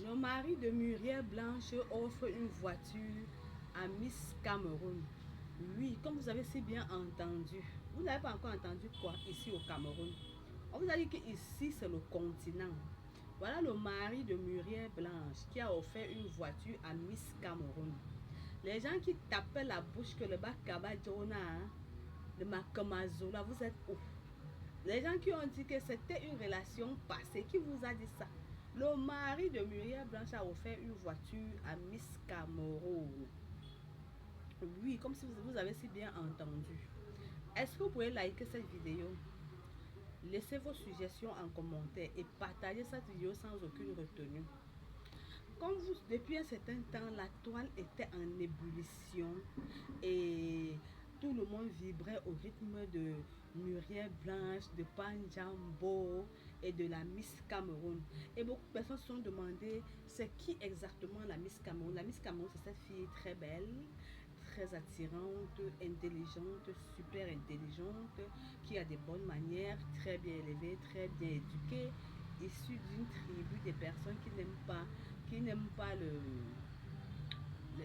Le mari de Muriel Blanche offre une voiture à Miss Cameroun. Oui, comme vous avez si bien entendu, vous n'avez pas encore entendu quoi ici au Cameroun. On vous a dit que ici c'est le continent. Voilà le mari de Muriel Blanche qui a offert une voiture à Miss Cameroun. Les gens qui tapaient la bouche que le Bakaba Jonah, le Makamazola, vous êtes où? Les gens qui ont dit que c'était une relation passée, qui vous a dit ça? Le mari de Muriel Blanche a offert une voiture à Miss Cameroun. Oui, comme si vous avez si bien entendu. Est-ce que vous pouvez liker cette vidéo? Laissez vos suggestions en commentaire et partagez cette vidéo sans aucune retenue. Comme vous, depuis un certain temps, la toile était en ébullition et tout le monde vibrait au rythme de Muriel Blanche, de Panjambo et de la Miss Cameroun. Et beaucoup de personnes se sont demandé c'est qui exactement la Miss Cameroun. La Miss Cameroun, c'est cette fille très belle, très attirante, intelligente, super intelligente, qui a des bonnes manières, très bien élevée, très bien éduquée, issue d'une tribu des personnes qui n'aiment pas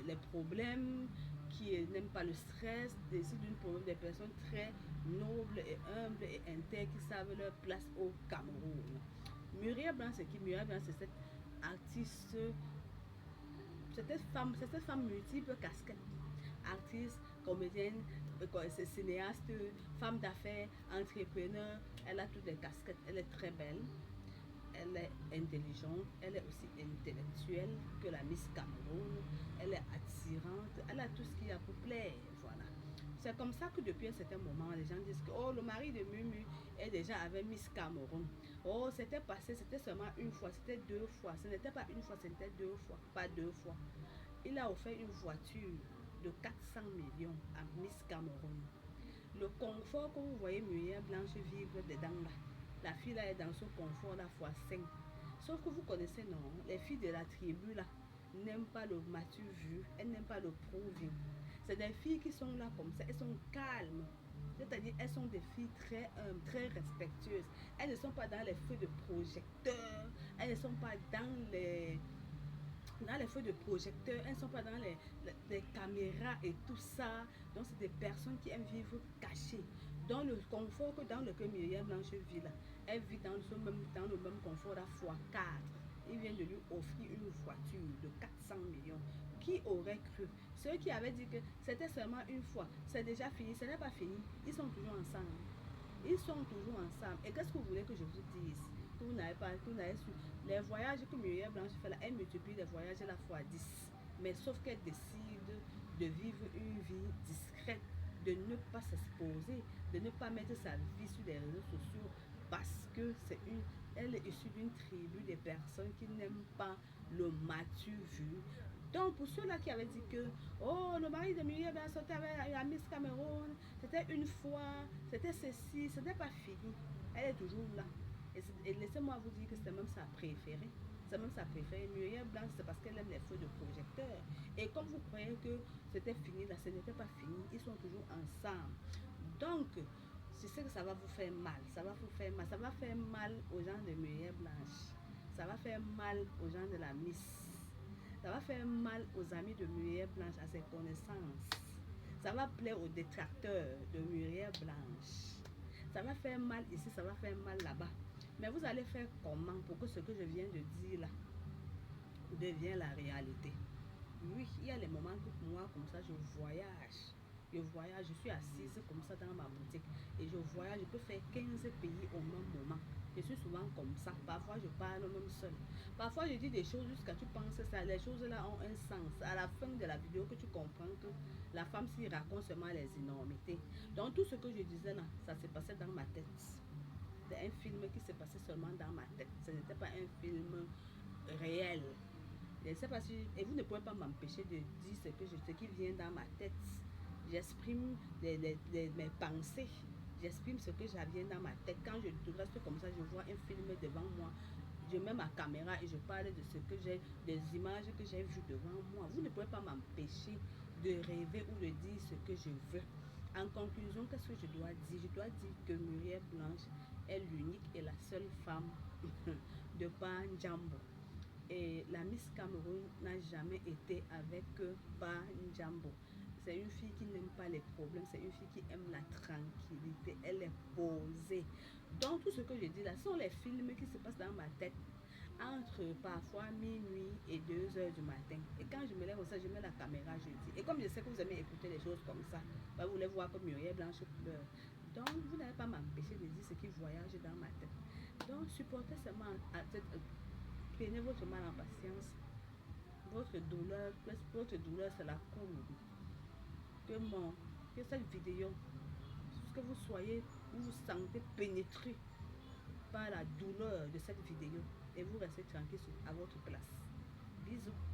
les problèmes, qui n'aiment pas le stress, issue des personnes très nobles et humbles et intègres qui savent leur place au Cameroun. Muriel Blanc, c'est qui? Muriel Blanc, c'est cette artiste, c'est cette femme multiple casquette. Artiste, comédienne, cinéaste, femme d'affaires, entrepreneur, elle a toutes les casquettes, elle est très belle, elle est intelligente, elle est aussi intellectuelle que la Miss Cameroun, elle est attirante, elle a tout ce qu'il y a pour plaire, voilà. C'est comme ça que depuis un certain moment, les gens disent que oh, le mari de Mumu est déjà avec Miss Cameroun. Oh, c'était passé, c'était seulement une fois, c'était deux fois. Ce n'était pas une fois, c'était deux fois, pas deux fois. Il a offert une voiture de 400 millions à Miss Cameroun. Le confort que vous voyez Muriel Blanche vivre dedans là, la fille là est dans ce confort là fois 5. Sauf que vous connaissez non, les filles de la tribu là n'aiment pas le matu vu, elles n'aiment pas le pro vu. C'est des filles qui sont là comme ça, elles sont calmes. C'est-à-dire, elles sont des filles très très respectueuses. Elles ne sont pas dans les feux de projecteurs, elles ne sont pas dans les feux de projecteurs, elles ne sont pas dans les caméras et tout ça. Donc, c'est des personnes qui aiment vivre cachées. Dans le confort que dans lequel Myriam Blanche vit là, elle vit dans le même confort à fois 4. Il vient de lui offrir une voiture de 400 millions. Qui aurait cru? Ceux qui avaient dit que c'était seulement une fois, c'est déjà fini, ce n'est pas fini. Ils sont toujours ensemble. Ils sont toujours ensemble. Et qu'est-ce que vous voulez que je vous dise? Que vous n'avez pas, que vous n'avez su. Les voyages que Muriel Blanche fait là, elle multiplie les voyages à la fois 10. Mais sauf qu'elle décide de vivre une vie discrète, de ne pas s'exposer, de ne pas mettre sa vie sur les réseaux sociaux parce que elle est issue d'une tribu des personnes qui n'aiment pas le matu vu. Donc, pour ceux-là qui avaient dit que, oh, le mari de Muriel a sauté avec la Miss Cameroun, c'était une fois, c'était ceci, ce n'est pas fini. Elle est toujours là. Et laissez-moi vous dire que c'est même sa préférée. C'est même sa préférée. Muriel Blanc, c'est parce qu'elle aime les feux de projecteur. Et comme vous croyez que c'était fini, là, ce n'était pas fini. Ils sont toujours ensemble. Donc, je sais que ça va vous faire mal. Ça va vous faire mal. Ça va faire mal aux gens de Muriel Blanche. Ça va faire mal aux gens de la Miss. Ça va faire mal aux amis de Muriel Blanche, à ses connaissances. Ça va plaire aux détracteurs de Muriel Blanche. Ça va faire mal ici, ça va faire mal là-bas. Mais vous allez faire comment pour que ce que je viens de dire là devienne la réalité? Oui, il y a les moments que moi, comme ça, je voyage. Je voyage, je suis assise comme ça dans ma boutique et je voyage, je peux faire 15 pays au même moment. Je suis souvent comme ça. Parfois, je parle même seul. Parfois, je dis des choses jusqu'à tu penses ça. Les choses là ont un sens. À la fin de la vidéo, que tu comprends que la femme s'y raconte seulement les énormités. Donc, tout ce que je disais là, ça s'est passé dans ma tête. C'était un film qui s'est passé seulement dans ma tête. Ce n'était pas un film réel. Je ne sais pas si, et vous ne pouvez pas m'empêcher de dire ce qui vient dans ma tête. J'exprime mes pensées. J'exprime ce que j'avais dans ma tête. Quand je reste comme ça, je vois un film devant moi. Je mets ma caméra et je parle de ce que j'ai, des images que j'ai vues devant moi. Vous ne pouvez pas m'empêcher de rêver ou de dire ce que je veux. En conclusion, qu'est-ce que je dois dire? Je dois dire que Muriel Blanche est l'unique et la seule femme de Panjambo. Et la Miss Cameroun n'a jamais été avec Banjambo. C'est une fille qui n'aime pas les problèmes, c'est une fille qui aime la tranquillité, elle est posée. Donc tout ce que je dis là sont les films qui se passent dans ma tête entre parfois minuit et 2 heures du matin. Et quand je me lève au sein, je mets la caméra, je dis. Et comme je sais que vous aimez écouter les choses comme ça, bah, vous voulez voir comme Muriel Blanche pleure. Donc vous n'allez pas m'empêcher de dire ce qui voyage dans ma tête. Donc supportez seulement, prenez votre mal en patience. Votre douleur c'est la courbe. Que, mon, que cette vidéo, que vous soyez, vous vous sentez pénétré par la douleur de cette vidéo et vous restez tranquille à votre place. Bisous.